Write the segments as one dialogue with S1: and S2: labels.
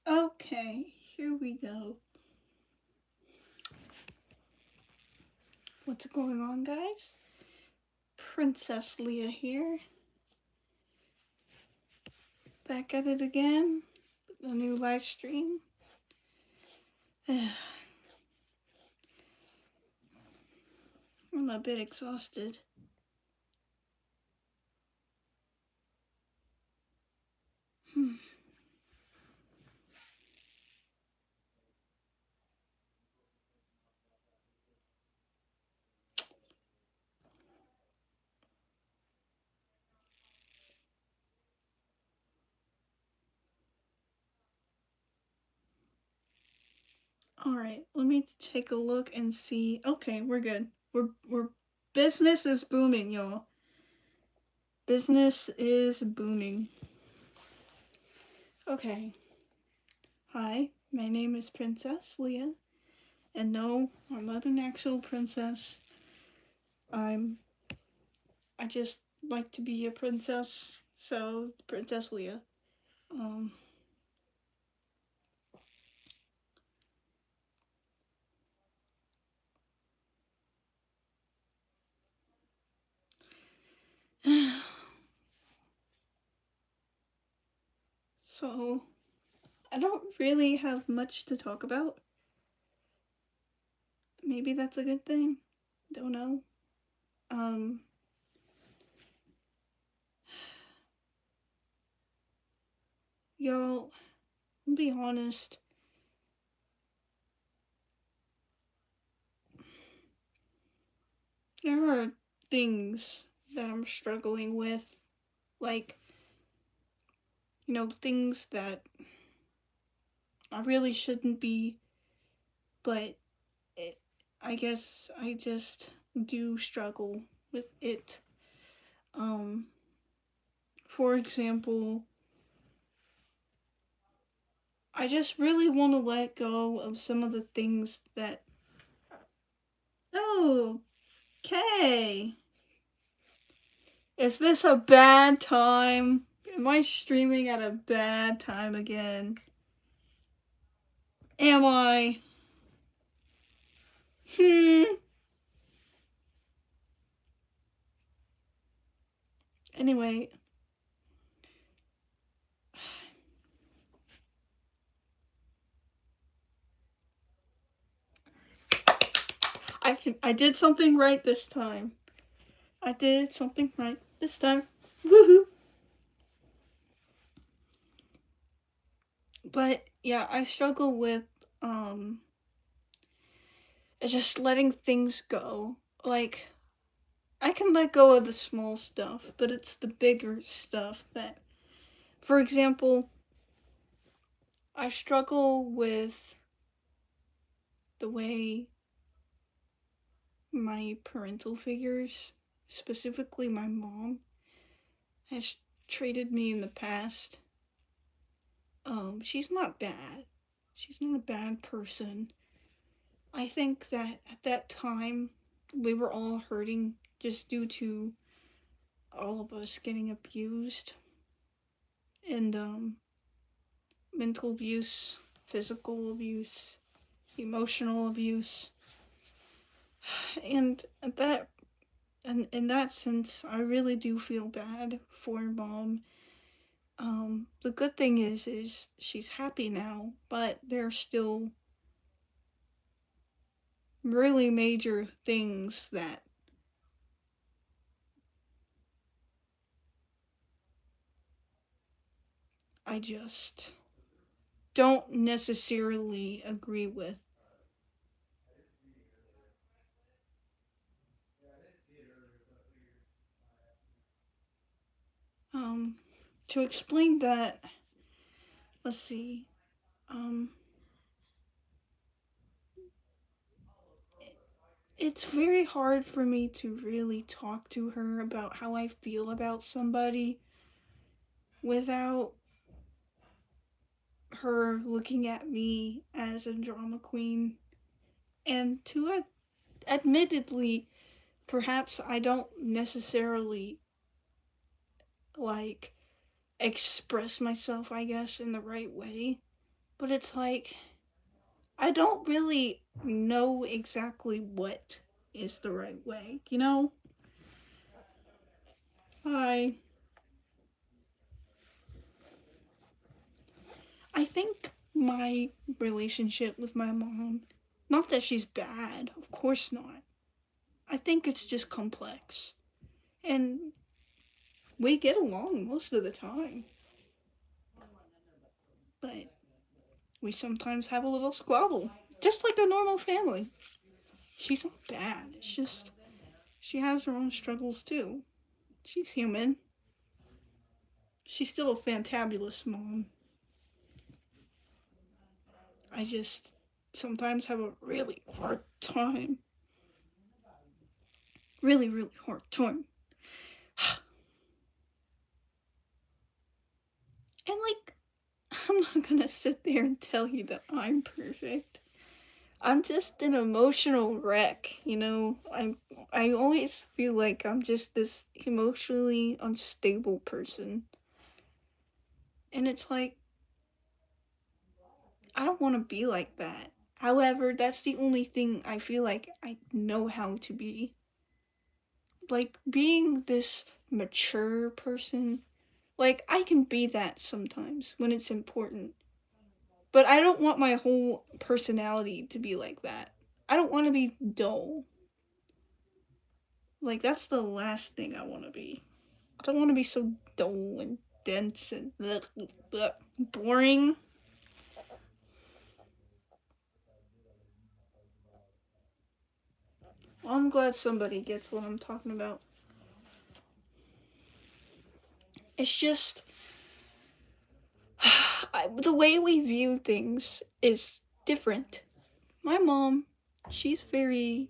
S1: Okay, here we go. What's going on, guys? Princess Leah here. Back at it again. A new live stream. I'm a bit exhausted. Hmm. Alright, let me take a look and see. Okay, we're good. We're business is booming, y'all. Business is booming. Okay. Hi, my name is Princess Leah. And no, I'm not an actual princess. I'm I just like to be a princess, so Princess Leah. Um so I don't really have much to talk about. Maybe that's a good thing. Don't know. Um y'all, I'll be honest. There are things that I'm struggling with, like, things that I really shouldn't be, but it, I guess I just do struggle with it. Um, for example, I just really want to let go of some of the things that. Oh, okay. Is this a bad time? Am I streaming at a bad time again? Am I? Hmm. Anyway, I did something right this time. I did something right this time. Woohoo! But yeah, I struggle with um just letting things go. Like, I can let go of the small stuff, but it's the bigger stuff that, for example, I struggle with the way my parental figures, specifically my mom, has treated me in the past. She's not bad. She's not a bad person. I think that at that time, we were all hurting just due to all of us getting abused. And, mental abuse, physical abuse, emotional abuse. And at that and in that sense, I really do feel bad for mom. The good thing is she's happy now, but there's still really major things that I just don't necessarily agree with. Um, to explain that, let's see. Um, it's very hard for me to really talk to her about how I feel about somebody without her looking at me as a drama queen. And admittedly, perhaps I don't necessarily like express myself, I guess, in the right way. But it's like, I don't really know exactly what is the right way, you know? I I think my relationship with my mom, not that she's bad, of course not. I think it's just complex. And we get along most of the time. But we sometimes have a little squabble, just like a normal family. She's not bad. It's just she has her own struggles too. She's human. She's still a fantabulous mom. I just sometimes have a really hard time. Really, really hard time. And like, I'm not gonna sit there and tell you that I'm perfect. I'm just an emotional wreck, you know? I always feel like I'm just this emotionally unstable person. And it's like I don't want to be like that. However, that's the only thing I feel like I know how to be. Like being this mature person, like I can be that sometimes when it's important. But I don't want my whole personality to be like that. I don't want to be dull. Like that's the last thing I want to be. I don't want to be so dull and dense and boring. Well, I'm glad somebody gets what I'm talking about. It's just the way we view things is different. My mom, she's very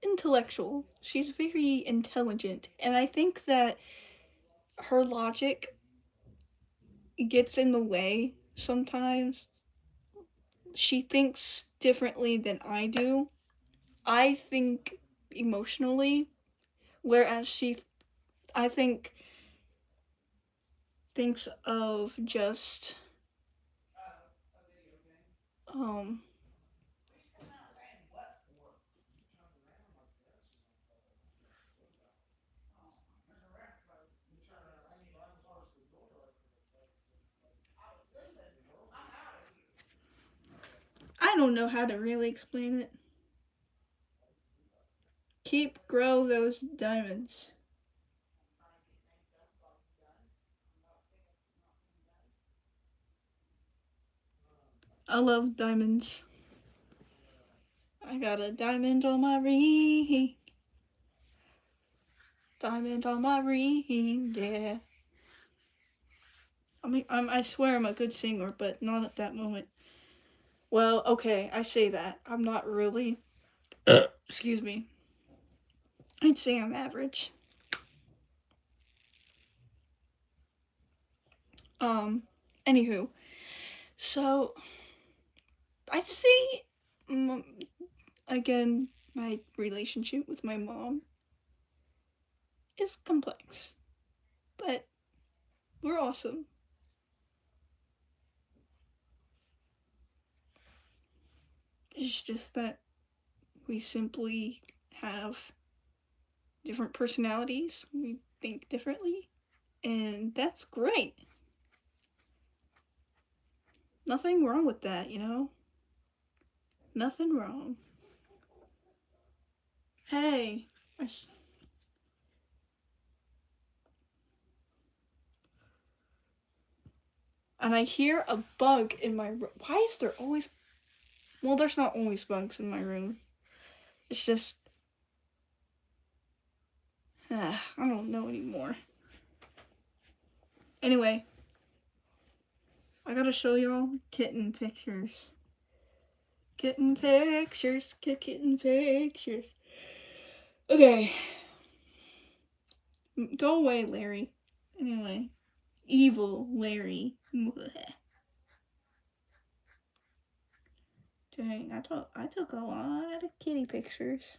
S1: intellectual. She's very intelligent, and I think that her logic gets in the way sometimes. She thinks differently than I do. I think emotionally, whereas I think, thinks of just, um, I don't know how to really explain it. Grow those diamonds. I love diamonds. I got a diamond on my ring. Diamond on my ring, yeah. I swear I'm a good singer, but not at that moment. Well, okay, I say that. I'm not really. Excuse me. I'd say I'm average. Um, Anywho, so I'd say, mm, again, my relationship with my mom is complex, but we're awesome. It's just that we simply have different personalities. We think differently, and that's great. Nothing wrong with that, you know? Nothing wrong. Hey, and I hear a bug in my room. Why is there always. Well, there's not always bugs in my room. It's just. I don't know anymore. Anyway, I gotta show y'all kitten pictures. Kitten pictures, kitten pictures. Okay, go away, Larry. Anyway, evil Larry. Dang, I took a lot of kitty pictures.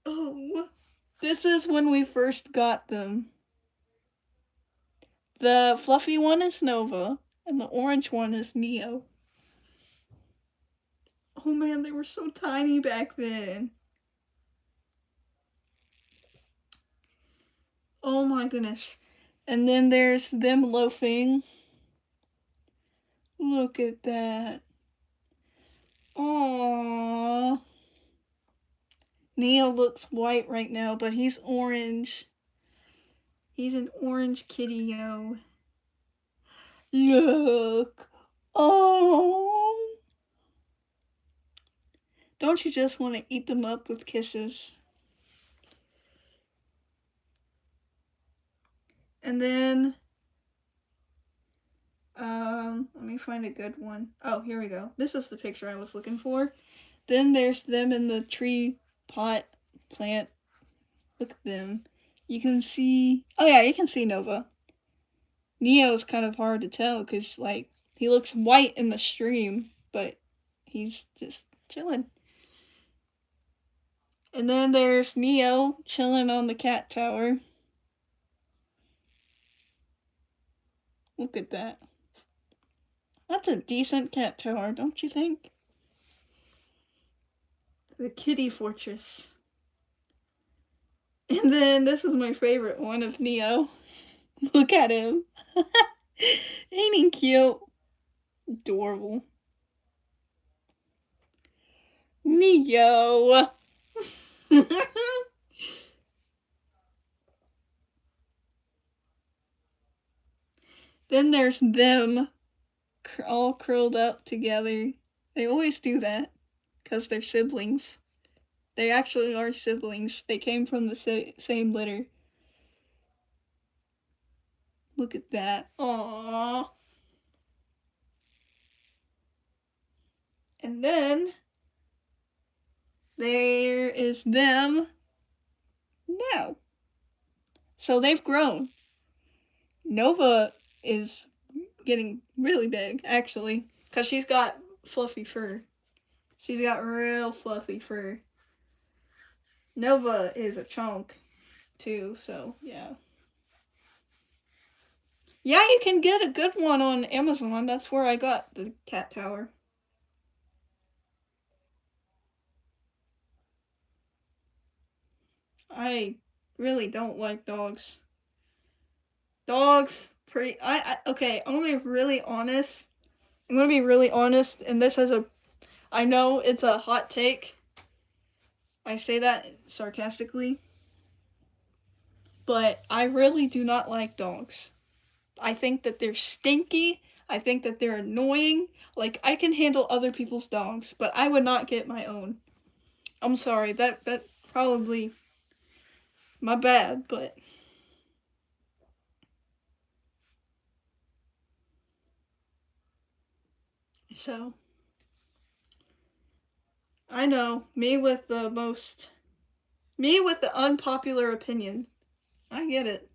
S1: Oh, this is when we first got them. The fluffy one is Nova, and the orange one is Neo. Oh man, they were so tiny back then. Oh my goodness. And then there's them loafing. Look at that. Aww. Neo looks white right now, but he's orange. He's an orange kitty-o. Look. Oh. Don't you just want to eat them up with kisses? And then, let me find a good one. Oh, here we go. This is the picture I was looking for. Then there's them in the tree pot plant. Look at them. You can see, oh yeah, you can see Nova. Neo's kind of hard to tell because, like, he looks white in the stream, but he's just chilling. And then there's Neo chilling on the cat tower. Look at that. That's a decent cat tower, don't you think? The kitty fortress. And then this is my favorite one of Neo. Look at him. Ain't he cute? Adorable. Neo. Then there's them all curled up together. They always do that because they're siblings. They actually are siblings. They came from the same litter. Look at that. Aww. And then there is them now. So they've grown. Nova is getting really big, actually, because she's got fluffy fur. She's got real fluffy fur. Nova is a chunk, too, so yeah. Yeah, you can get a good one on Amazon. That's where I got the cat tower. I really don't like dogs. Dogs, pretty. Okay, I'm gonna be really honest. I'm gonna be really honest, and this is a. I know it's a hot take. I say that sarcastically. But I really do not like dogs. I think that they're stinky. I think that they're annoying. Like, I can handle other people's dogs, but I would not get my own. I'm sorry, that probably my bad, but so I know me with the unpopular opinion. I get it.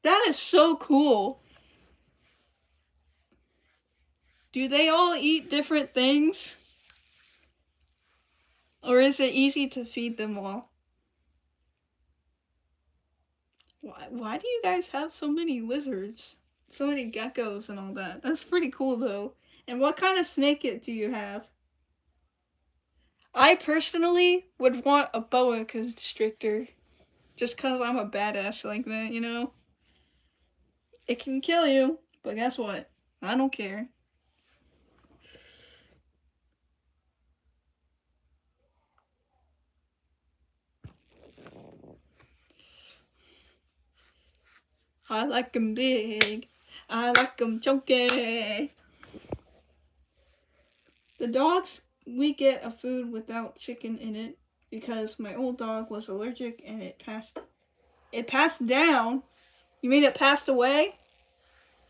S1: That is so cool. Do they all eat different things? Or is it easy to feed them all? Why do you guys have so many lizards? So many geckos and all that. That's pretty cool though. And what kind of snake do you have? I personally would want a boa constrictor. Just cause I'm a badass like that, you know? It can kill you, but guess what? I don't care. I like 'em big. I like 'em chunky. The dogs, we get a food without chicken in it because my old dog was allergic and it passed down. You mean it passed away?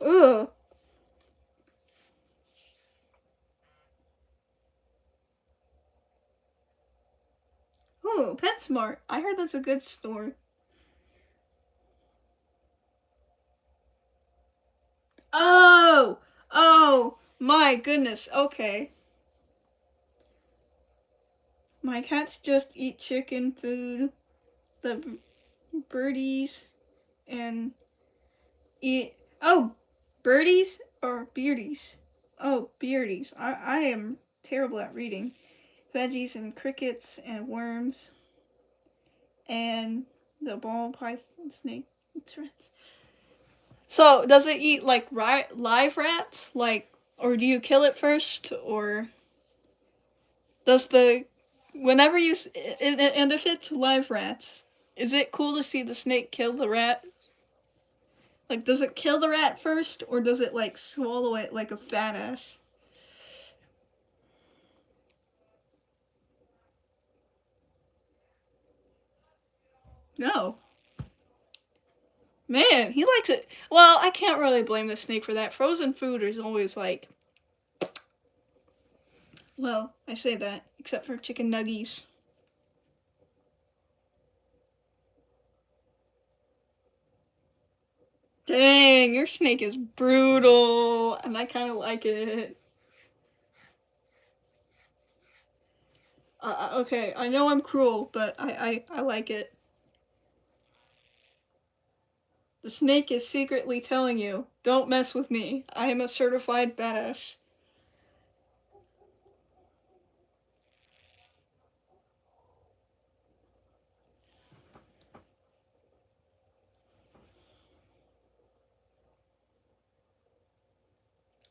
S1: Ugh. Ooh, PetSmart. I heard that's a good store. Oh my goodness. Okay. My cats just eat chicken food. The birdies and eat. Oh, birdies or beardies? Oh, beardies. I am terrible at reading. Veggies and crickets and worms and the ball python snake. It's rats. So, does it eat like live rats? Like, or do you kill it first? Or does the. Whenever you. And if it's live rats, is it cool to see the snake kill the rat? Like, does it kill the rat first? Or does it, like, swallow it like a fat ass? No. Man, he likes it. Well, I can't really blame the snake for that. Frozen food is always like. Well, I say that, except for chicken nuggies. Dang, your snake is brutal, and I kind of like it. Okay, I know I'm cruel, but I like it. The snake is secretly telling you, don't mess with me. I am a certified badass.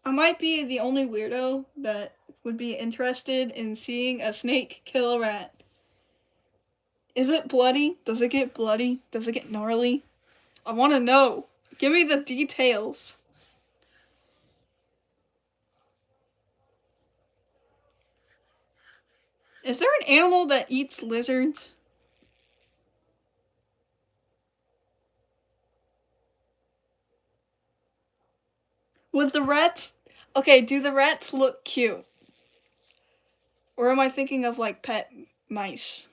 S1: I might be the only weirdo that would be interested in seeing a snake kill a rat. Is it bloody? Does it get bloody? Does it get gnarly? I want to know. Give me the details. Is there an animal that eats lizards? With the rats? Okay, do the rats look cute? Or am I thinking of like pet mice?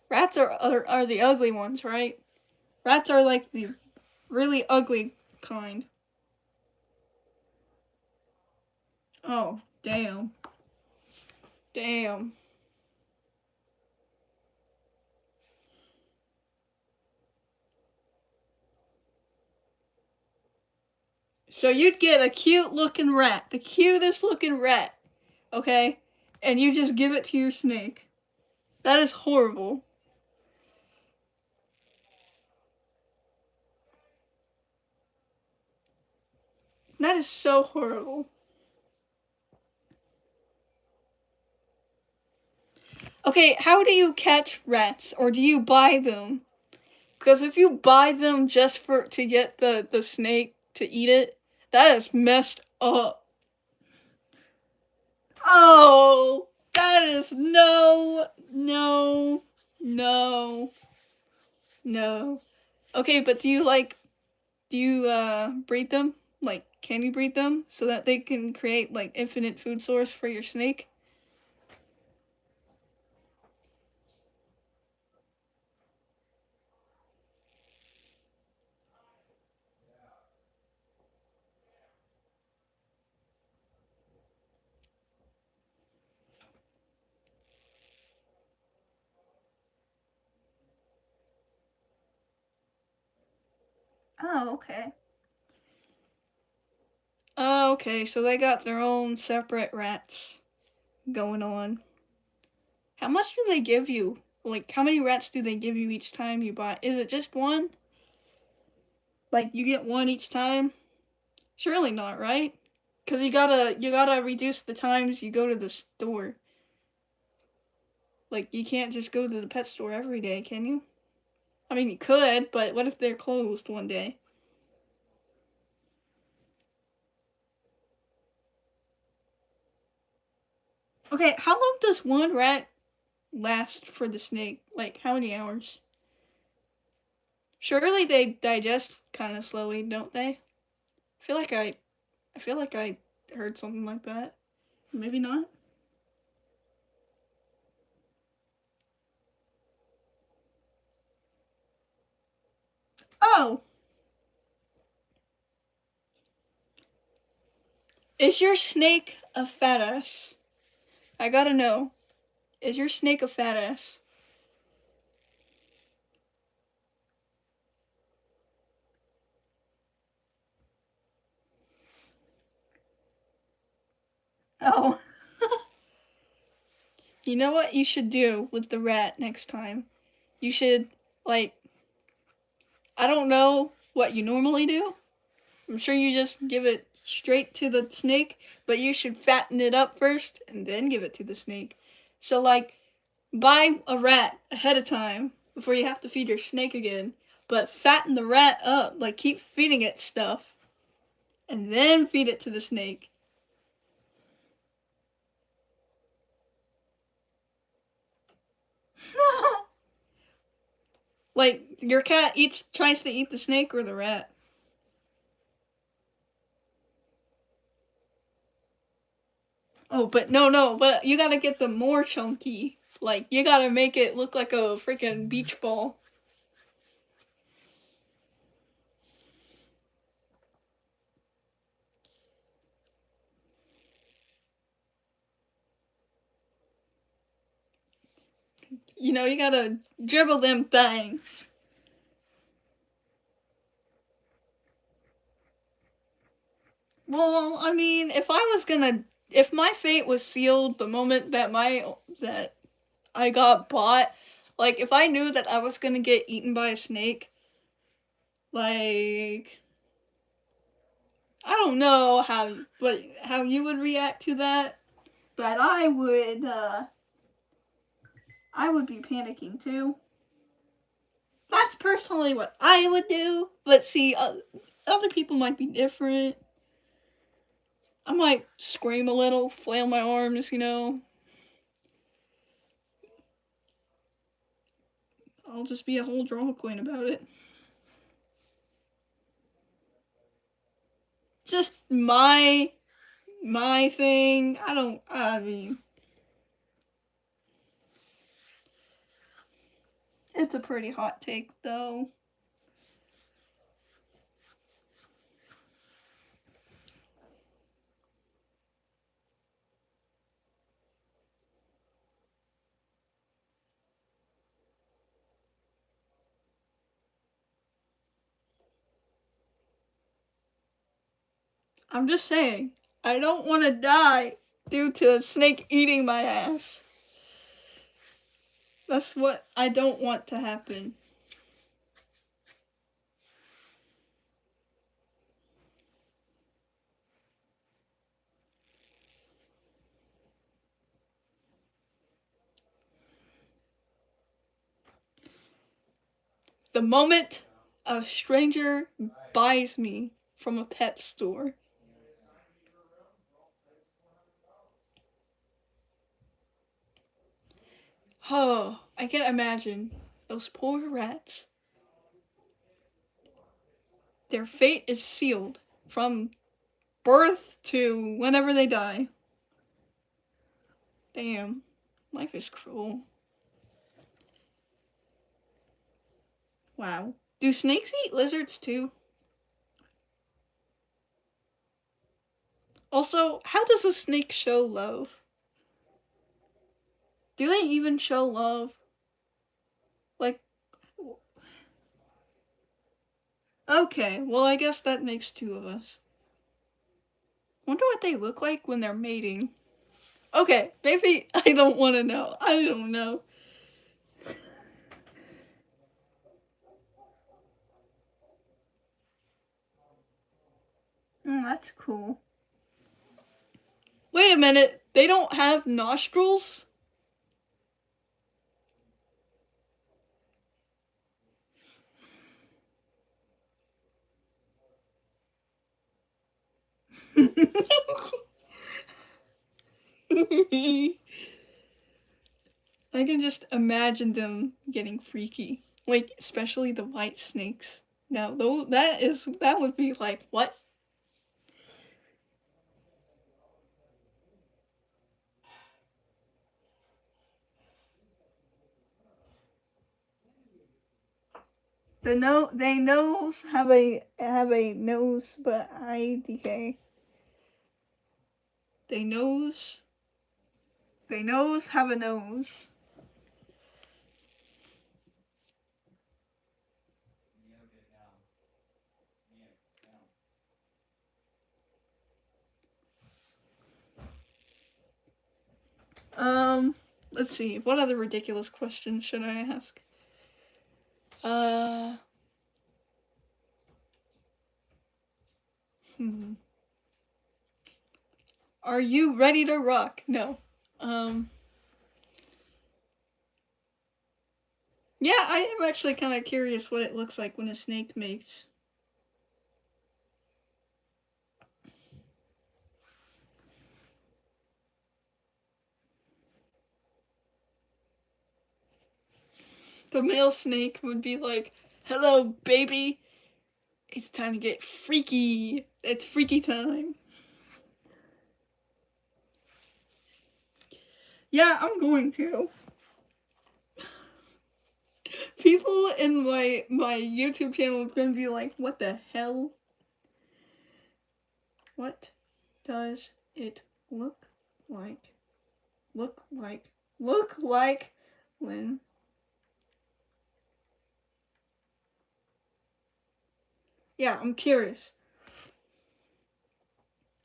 S1: Rats are the ugly ones, right? Rats are like the really ugly kind. Oh, damn. Damn. So you'd get a cute looking rat, the cutest looking rat, okay? And you just give it to your snake. That is horrible. That is so horrible. Okay, how do you catch rats? Or do you buy them? Because if you buy them just for to get the snake to eat it, that is messed up. Oh, that is no, no, no. Okay, but do you breed them? Like, can you breed them so that they can create like infinite food source for your snake? Oh, okay. Oh, okay, so they got their own separate rats going on. How much do they give you? Like, how many rats do they give you each time you buy? Is it just one? Like, you get one each time? Surely not, right? Cause you gotta reduce the times you go to the store. Like, you can't just go to the pet store every day, can you? I mean, you could, but what if they're closed one day? Okay, how long does one rat last for the snake? Like, how many hours? Surely they digest kind of slowly, don't they? I feel like I feel like I heard something like that. Maybe not. Oh, Is your snake a fat ass? I gotta know. Is your snake a fat ass? Oh. You know what you should do with the rat next time? You should, like, I don't know what you normally do. I'm sure you just give it straight to the snake, but you should fatten it up first and then give it to the snake. So, like, buy a rat ahead of time before you have to feed your snake again, but fatten the rat up. Like, keep feeding it stuff and then feed it to the snake. Like, your cat tries to eat the snake or the rat. Oh, but no, but you gotta get them more chunky. Like, you gotta make it look like a freaking beach ball. You know, you gotta dribble them things. Well, I mean, if my fate was sealed the moment that I got bought, like, if I knew that I was gonna get eaten by a snake, like, I don't know how you would react to that, but I would be panicking too. That's personally what I would do, but see, other people might be different. I might scream a little, flail my arms, you know. I'll just be a whole drama queen about it. Just my thing. I mean, it's a pretty hot take though. I'm just saying, I don't want to die due to a snake eating my ass. That's what I don't want to happen. The moment a stranger buys me from a pet store. Oh, I can imagine those poor rats. Their fate is sealed from birth to whenever they die. Damn, life is cruel. Wow. Do snakes eat lizards too? Also, how does a snake show love? Do they even show love? Like, okay, well, I guess that makes two of us. Wonder what they look like when they're mating. Okay, maybe I don't want to know. I don't know. That's cool. Wait a minute, they don't have nostrils? I can just imagine them getting freaky. Like, especially the white snakes. Now, though, that would be like, what? They nose have a nose, but eye decay. They nose. They nose have a nose. Um, let's see. What other ridiculous question should I ask? Uh, hmm. Are you ready to rock? No. Um, yeah, I am actually kind of curious what it looks like when a snake mates. The male snake would be like, "Hello, baby. It's time to get freaky. It's freaky time." Yeah, I'm going to. People in my YouTube channel are gonna be like, "What the hell? What does it look like? Look like? Look like when?" Yeah, I'm curious.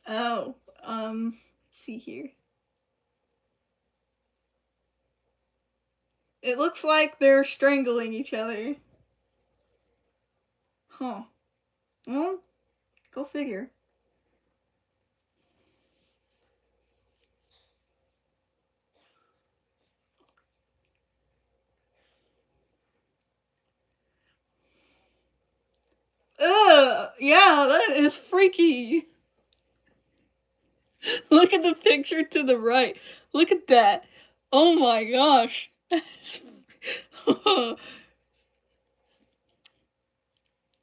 S1: Oh, let's see here. It looks like they're strangling each other. Huh. Well, go figure. Ugh, yeah, that is freaky. Look at the picture to the right. Look at that. Oh my gosh.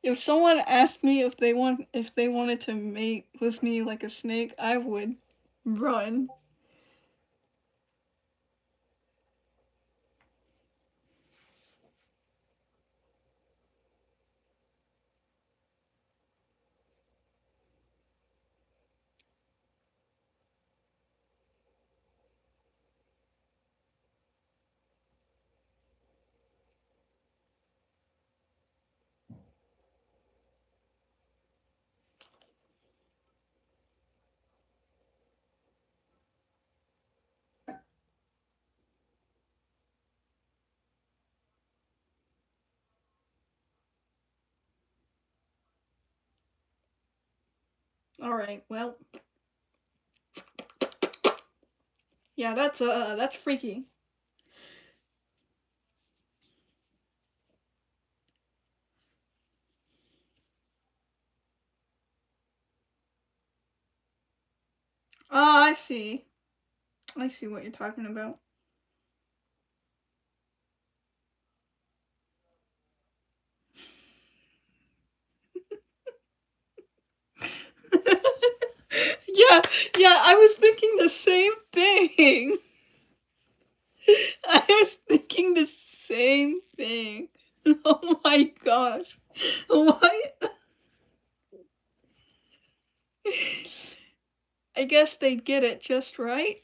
S1: If someone asked me if they wanted to mate with me like a snake, I would run. All right. Well, yeah, that's freaky. Oh, I see. I see what you're talking about. Yeah, yeah, I was thinking the same thing. I was thinking the same thing. Oh my gosh. Why? I guess they get it just right.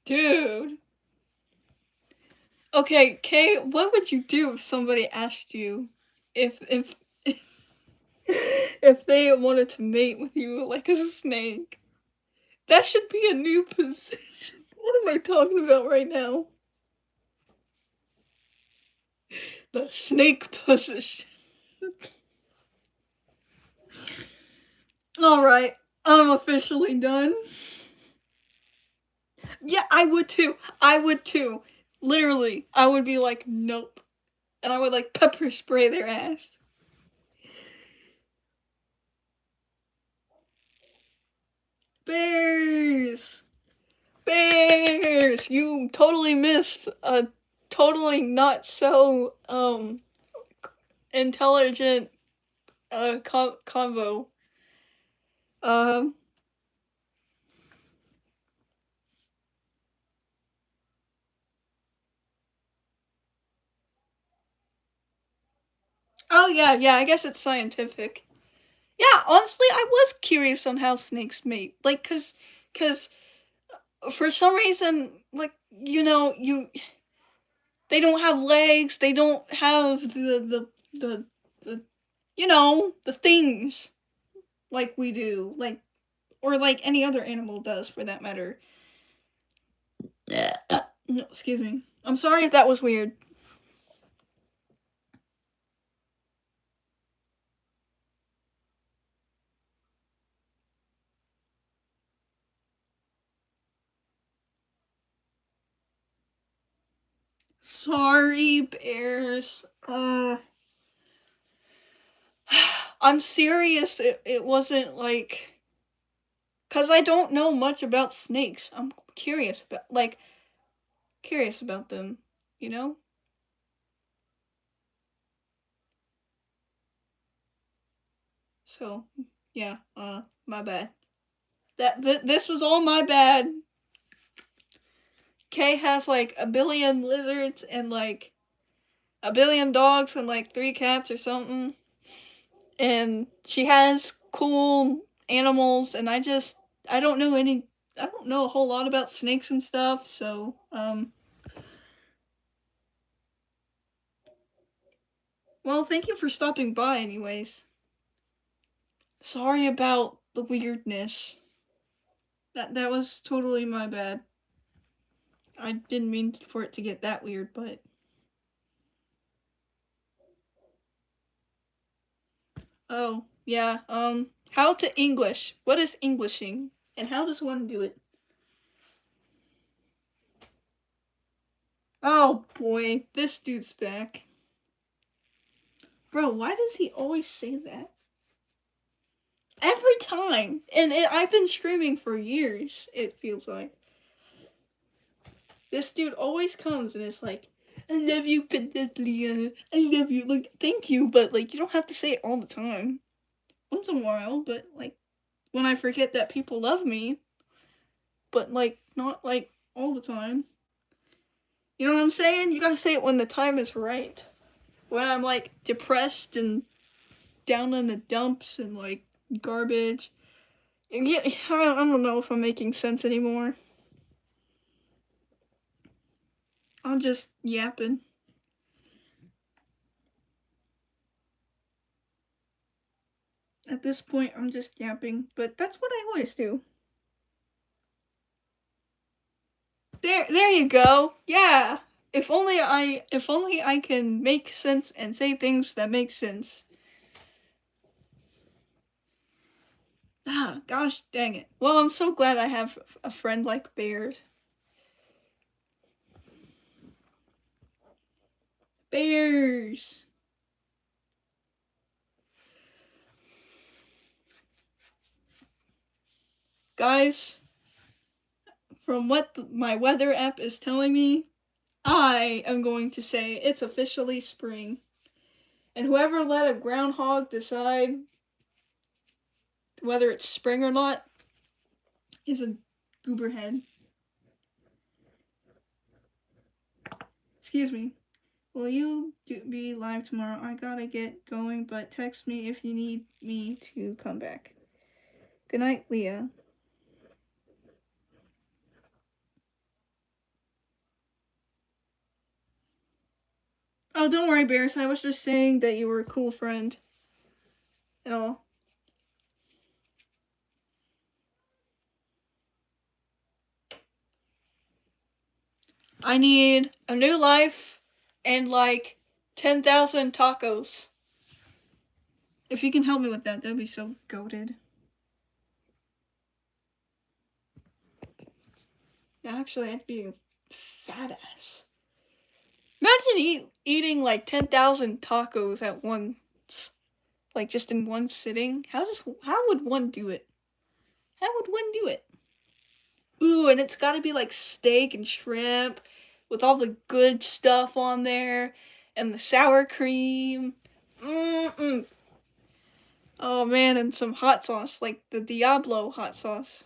S1: Dude. Okay, Kay, what would you do if somebody asked you if if they wanted to mate with you like as a snake? That should be a new position. What am I talking about right now? The snake position. Alright, I'm officially done. Yeah, I would too. I would too. Literally, I would be like, nope. And I would like pepper spray their ass. Bears! Bears! You totally missed a totally not so intelligent convo. Um oh yeah, yeah, I guess it's scientific. Yeah, honestly, I was curious on how snakes mate. Like, cause for some reason, like, they don't have legs. They don't have the the things like we do, like or like any other animal does for that matter. No, excuse me. I'm sorry if that was weird. Sorry, bears. I'm serious. It wasn't like cuz I don't know much about snakes. I'm curious about them, you know? So, yeah, my bad. This was all my bad. Kay has like a billion lizards and like a billion dogs and like 3 cats or something. And she has cool animals and I don't know a whole lot about snakes and stuff, so well, thank you for stopping by anyways. Sorry about the weirdness. That was totally my bad. I didn't mean for it to get that weird, but oh, yeah. How to English? What is Englishing? And how does one do it? Oh boy, this dude's back. Bro, why does he always say that? Every time. And I've been screaming for years, it feels like. This dude always comes and it's like, I love you, Princess Leah. I love you. Like, thank you, but like, you don't have to say it all the time. Once in a while, but like, when I forget that people love me, but like, not like all the time. You know what I'm saying? You gotta say it when the time is right. When I'm like depressed and down in the dumps and like garbage. And yeah, I don't know if I'm making sense anymore. I'm just yapping. At this point, I'm just yapping, but that's what I always do. There you go. Yeah. If only I can make sense and say things that make sense. Ah, gosh dang it. Well, I'm so glad I have a friend like Bears. Bears. Guys, from what my weather app is telling me, I am going to say it's officially spring. And whoever let a groundhog decide whether it's spring or not is a gooberhead. Excuse me. Will you be live tomorrow? I gotta get going, but text me if you need me to come back. Good night, Leah. Oh, don't worry, Bears. I was just saying that you were a cool friend and all. I need a new life and like 10,000 tacos. If you can help me with that, that'd be so goated. Actually, I'd be a fat ass. Imagine eating like 10,000 tacos at once, like just in one sitting. How would one do it? How would one do it? Ooh, and it's got to be like steak and shrimp with all the good stuff on there and the sour cream. Mm-mm. Oh man, and some hot sauce, like the Diablo hot sauce.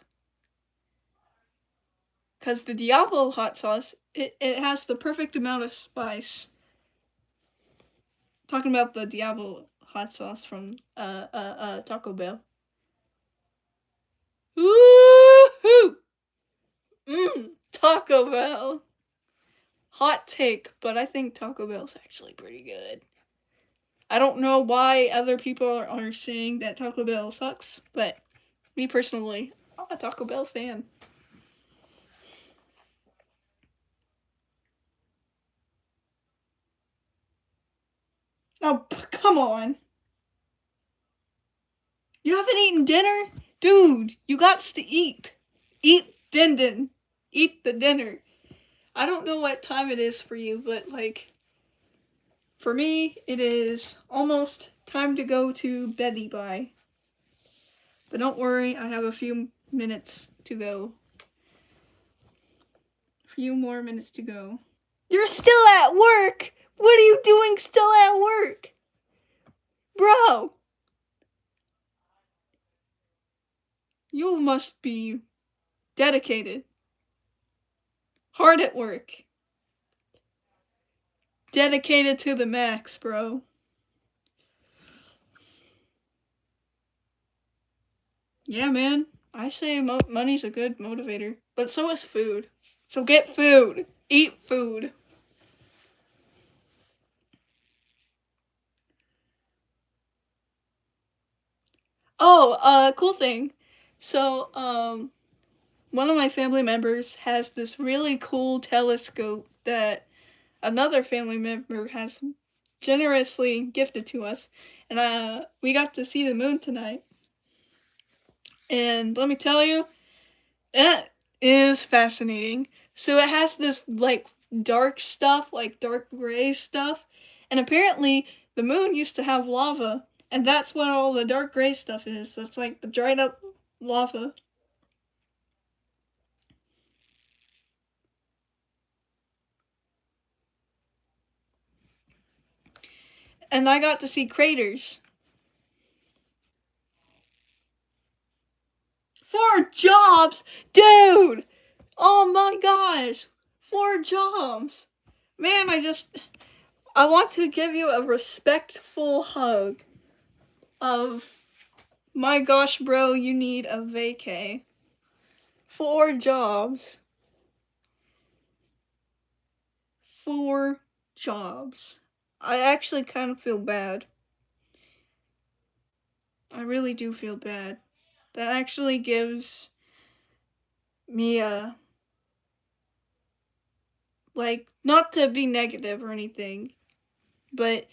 S1: Cause the Diablo hot sauce, it has the perfect amount of spice. Talking about the Diablo hot sauce from Taco Bell. Woohoo! Taco Bell. Hot take, but I think Taco Bell's actually pretty good. I don't know why other people are saying that Taco Bell sucks, but me personally, I'm a Taco Bell fan. Oh, come on. You haven't eaten dinner? Dude, you got to eat. Eat din. Eat the dinner. I don't know what time it is for you, but like, for me, it is almost time to go to beddy bye. But don't worry, I have a few minutes to go. Few more minutes to go. You're still at work! What are you doing still at work? Bro! You must be dedicated. Hard at work. Dedicated to the max, bro. Yeah, man. I say money's a good motivator, but so is food. So get food. Eat food. Oh, cool thing. So, one of my family members has this really cool telescope that another family member has generously gifted to us, and we got to see the moon tonight. And let me tell you, that is fascinating. So it has this like dark stuff, like dark gray stuff, and apparently the moon used to have lava, and that's what all the dark gray stuff is. That's like the dried up lava. And I got to see craters. 4 jobs, dude. Oh my gosh, 4 jobs. Man, I want to give you a respectful hug of, my gosh, bro, you need a vacay. 4 jobs. 4 jobs. I actually kind of feel bad. I really do feel bad. That actually gives me a, like, not to be negative or anything, but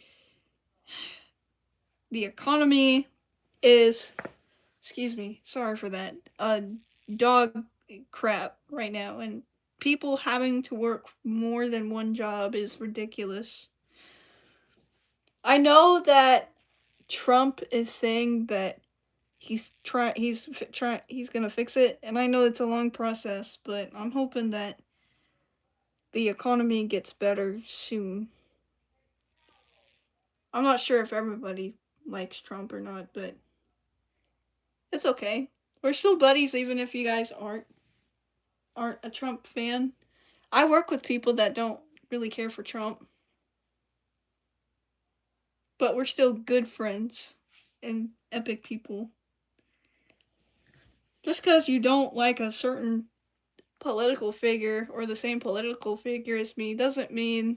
S1: the economy is, excuse me, sorry for that, dog crap right now, and people having to work more than one job is ridiculous. I know that Trump is saying that he's gonna fix it, and I know it's a long process, but I'm hoping that the economy gets better soon. I'm not sure if everybody likes Trump or not, but it's okay. We're still buddies even if you guys aren't a Trump fan. I work with people that don't really care for Trump, but we're still good friends and epic people. Just because you don't like a certain political figure or the same political figure as me doesn't mean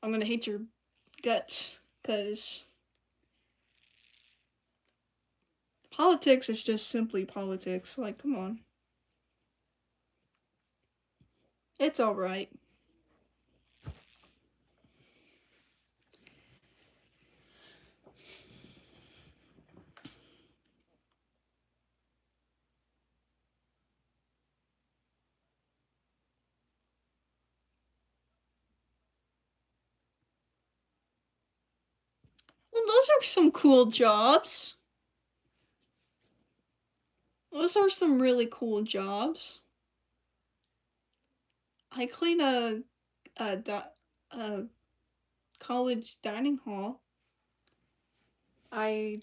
S1: I'm gonna hate your guts. Because politics is just simply politics. Like, come on. It's alright. Well, those are some cool jobs. Those are some really cool jobs. I clean a, a college dining hall. I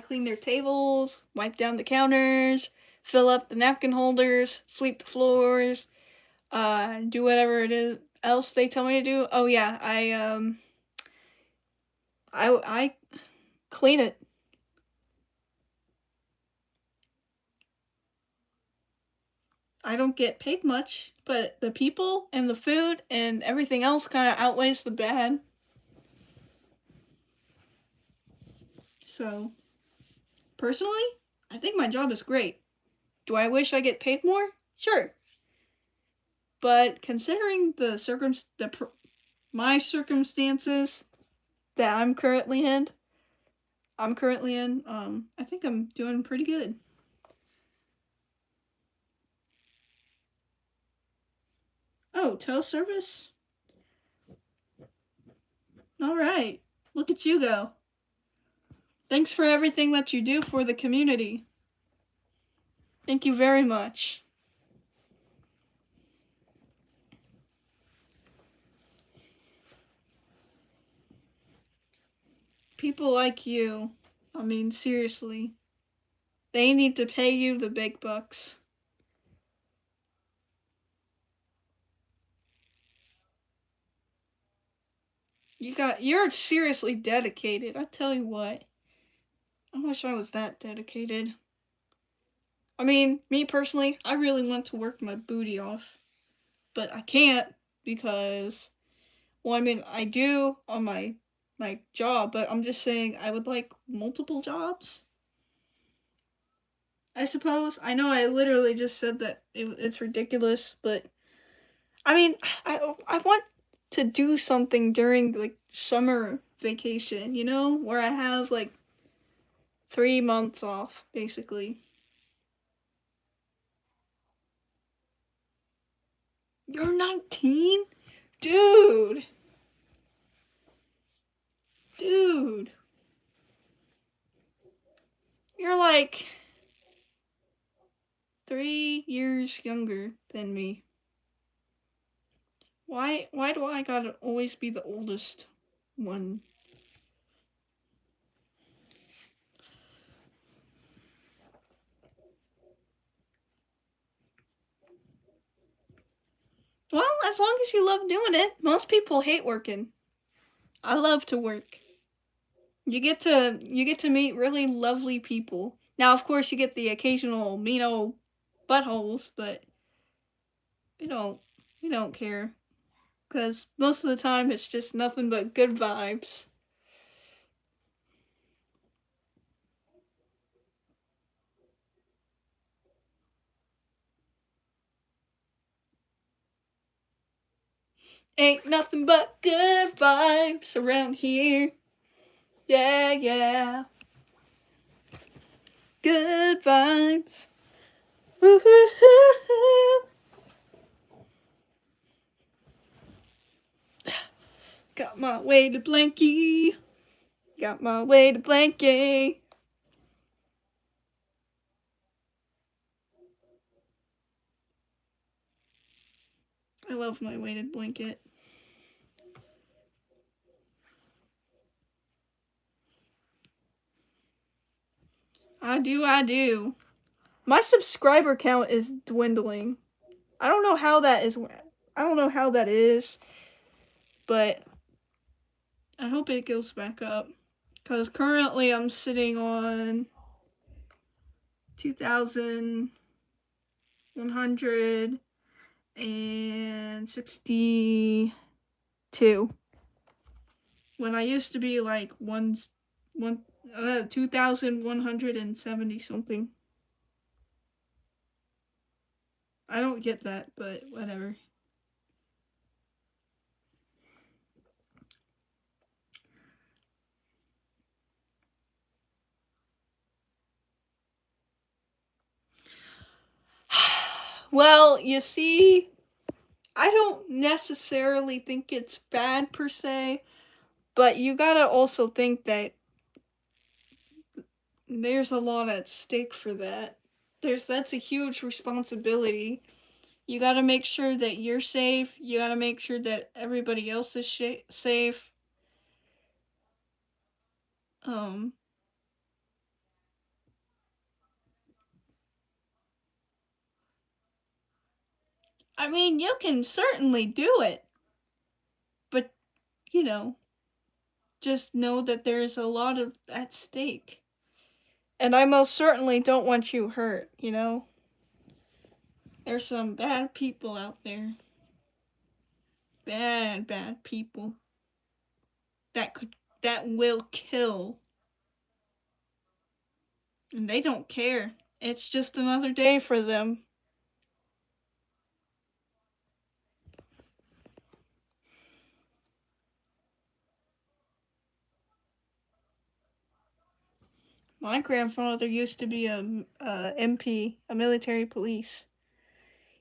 S1: clean their tables, wipe down the counters, fill up the napkin holders, sweep the floors, do whatever it is else they tell me to do. Oh yeah, I clean it. I don't get paid much, but the people and the food and everything else kind of outweighs the bad. So, personally, I think my job is great. Do I wish I get paid more? Sure. But considering my circumstances that I'm currently in, I think I'm doing pretty good. Oh, tow service? All right. Look at you go. Thanks for everything that you do for the community. Thank you very much. People like you, I mean, seriously, they need to pay you the big bucks. You're seriously dedicated. I tell you what. I wish I was that dedicated. I mean, me personally, I really want to work my booty off, but I can't because, well, I mean, I do on my job, but I'm just saying I would like multiple jobs. I suppose. I know I literally just said that it's ridiculous, but I mean, I want to do something during like summer vacation, where I have like 3 months off, basically. You're 19? Dude! Dude! You're like 3 years younger than me. Why do I gotta always be the oldest one? Well, as long as you love doing it. Most people hate working. I love to work. You get to meet really lovely people. Now, of course, you get the occasional mean old buttholes, but we don't we don't care because most of the time it's just nothing but good vibes. Ain't nothing but good vibes around here. Yeah, yeah. Good vibes. Woo-hoo-hoo-hoo. Got my weighted blankie. Got my weighted blankie. I love my weighted blanket. I do. My subscriber count is dwindling. I don't know how that is. I don't know how that is, but I hope it goes back up. Because currently I'm sitting on 2,162. When I used to be like 2,170 something. I don't get that, but whatever. Well, you see, I don't necessarily think it's bad per se, but you gotta also think that there's a lot at stake for that. That's a huge responsibility. You gotta make sure that you're safe. You gotta make sure that everybody else is safe. Um, I mean, you can certainly do it, but you know, just know that there's a lot of at stake. And I most certainly don't want you hurt, you know? There's some bad people out there. Bad, bad people. That will kill. And they don't care. It's just another day for them. My grandfather used to be a MP, a military police.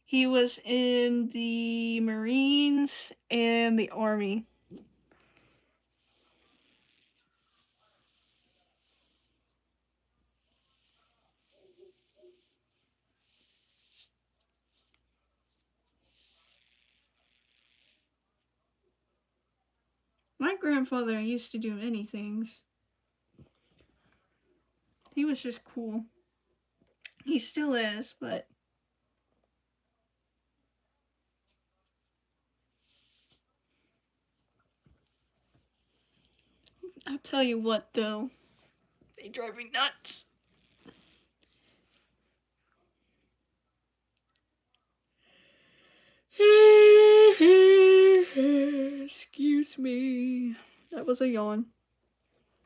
S1: He was in the Marines and the Army. My grandfather used to do many things. He was just cool. He still is, but I'll tell you what though. They drive me nuts. Excuse me. That was a yawn.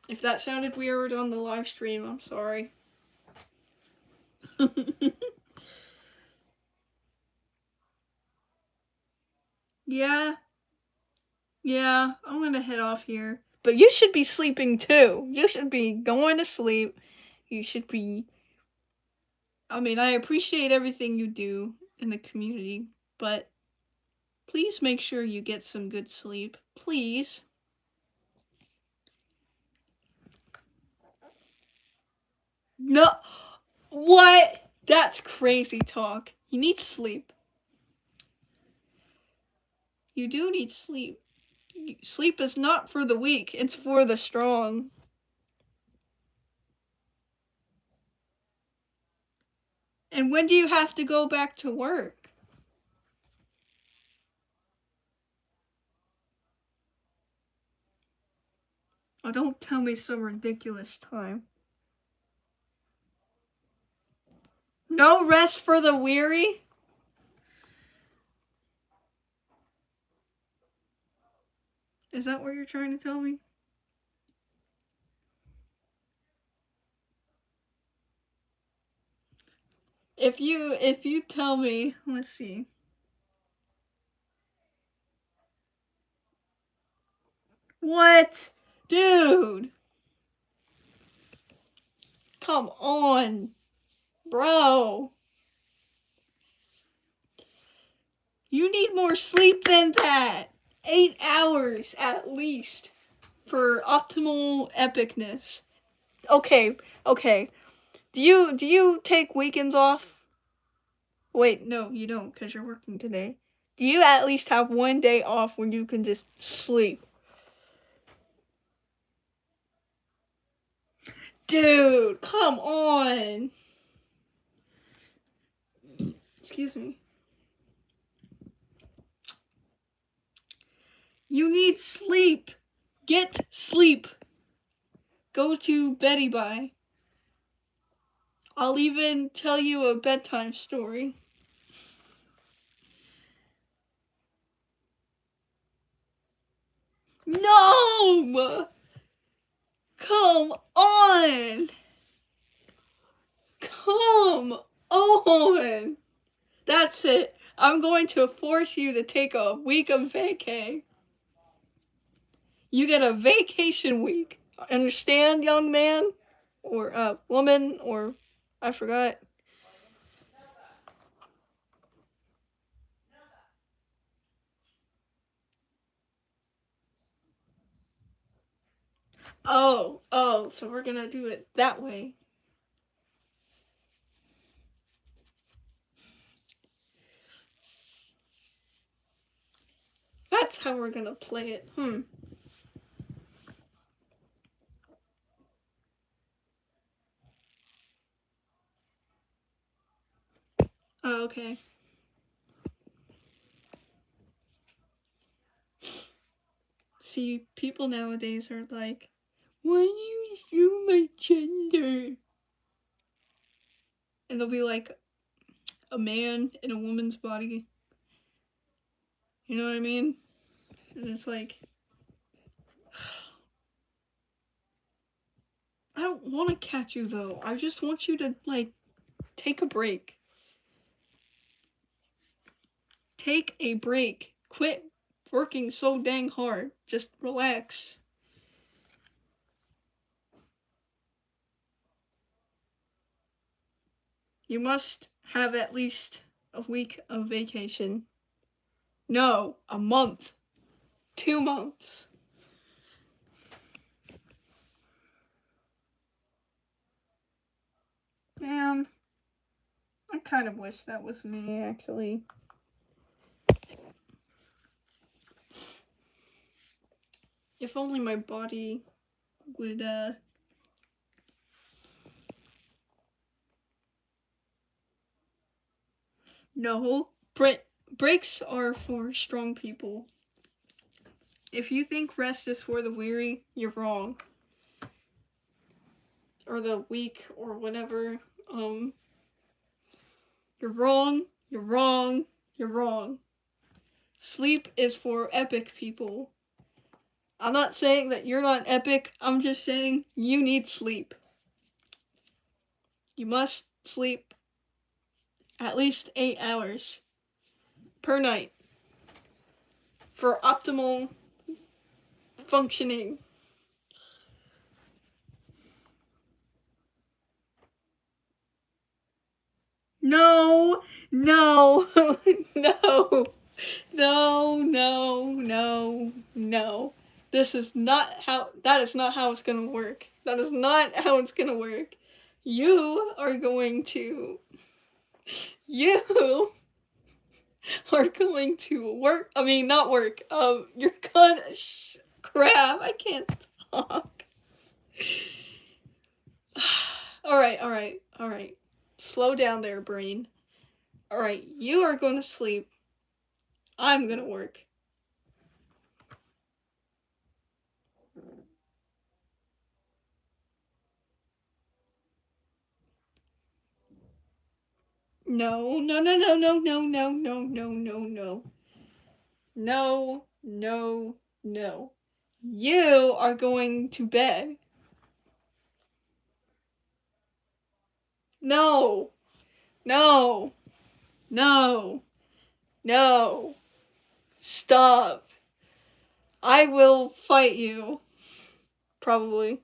S1: If that sounded weird on the live stream, I'm sorry. Yeah, yeah, I'm gonna head off here. But you should be sleeping too. You should be going to sleep. You should be. I mean, I appreciate everything you do in the community, but please make sure you get some good sleep. Please. No. What? That's crazy talk. You need sleep. You do need sleep. Sleep is not for the weak, it's for the strong. And when do you have to go back to work? Oh, don't tell me some ridiculous time. No rest for the weary? Is that what you're trying to tell me? If you tell me, let's see. What? Dude. Come on. Bro. You need more sleep than that. 8 hours at least for optimal epicness. Okay, okay. Do you take weekends off? Wait, no, you don't because you're working today. Do you at least have one day off when you can just sleep? Dude, come on. Excuse me. You need sleep. Get sleep. Go to Betty Bye. I'll even tell you a bedtime story. No! Come on! Come on! That's it. I'm going to force you to take a week of vacay. You get a vacation week. Understand, young man? Or woman? Or I forgot. Oh, so we're gonna do it that way. That's how we're gonna play it. Oh, okay. See, people nowadays are like, why do you assume my gender? And they'll be like, a man in a woman's body. You know what I mean? And it's like, I don't want to catch you though. I just want you to, like, take a break. Take a break. Quit working so dang hard. Just relax. You must have at least a week of vacation. No, a month. 2 months. Man, I kind of wish that was me, actually. If only my body would, No. Breaks are for strong people. If you think rest is for the weary, you're wrong. Or the weak, or whatever. You're wrong, you're wrong, you're wrong. Sleep is for epic people. I'm not saying that you're not epic, I'm just saying you need sleep. You must sleep at least 8 hours per night for optimal functioning. No, no, no, no, no, no, no. This is not how, that is not how it's gonna work. That is not how it's gonna work. You are going to, you are going to work, I mean, not work, you're gonna, crap, I can't talk. Alright. Slow down there, brain. Alright, you are gonna sleep. I'm gonna work. No. No. You are going to bed. No. No. No. No. Stop. I will fight you. Probably.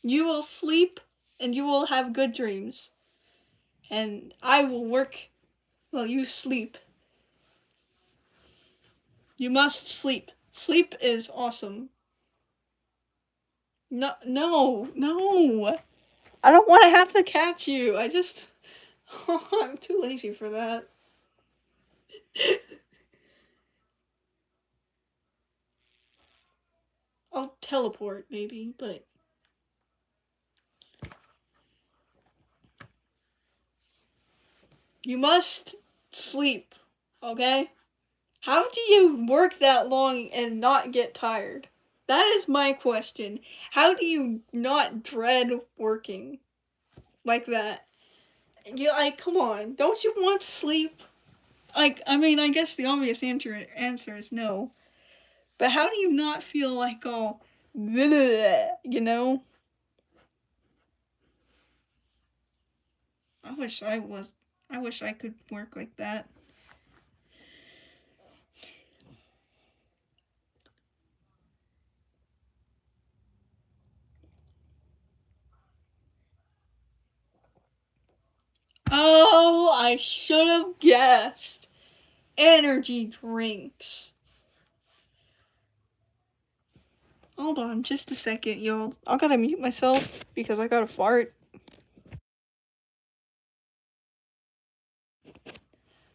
S1: You will sleep and you will have good dreams. And I will work while you sleep. You must sleep. Sleep is awesome. No. I don't want to have to catch you. I'm too lazy for that. I'll teleport, maybe, but... You must sleep, okay? How do you work that long and not get tired? That is my question. How do you not dread working like that? Come on. Don't you want sleep? I mean, I guess the obvious answer is no. But how do you not feel like all, you know? I wish I could work like that. Oh, I should have guessed. Energy drinks. Hold on just a second, y'all. I gotta mute myself because I gotta fart.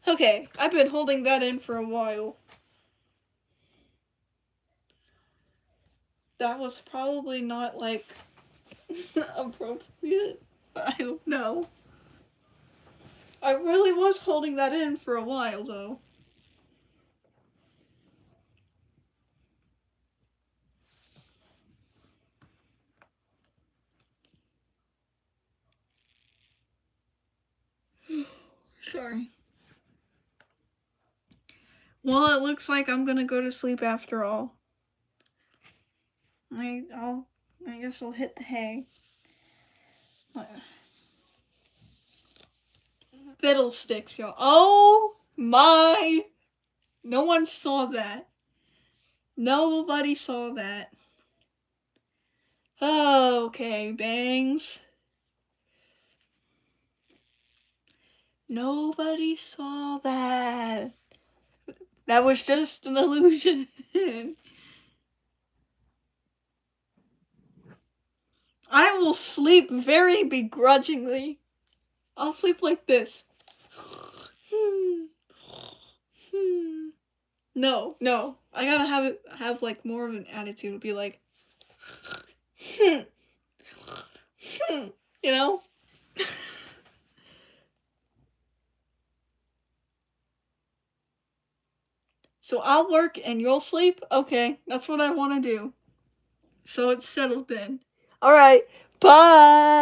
S1: Okay, I've been holding that in for a while. That was probably not, like, appropriate. I don't know. I really was holding that in for a while, though. Sorry. Well, it looks like I'm gonna go to sleep after all. I guess I'll hit the hay. Fiddlesticks, y'all. Oh my! No one saw that. Nobody saw that. Okay, bangs. Nobody saw that. That was just an illusion. I will sleep very begrudgingly. I'll sleep like this. No, no. I gotta have like more of an attitude. It'll be like, you know? So I'll work and you'll sleep? Okay, that's what I want to do. So it's settled then. Alright, bye!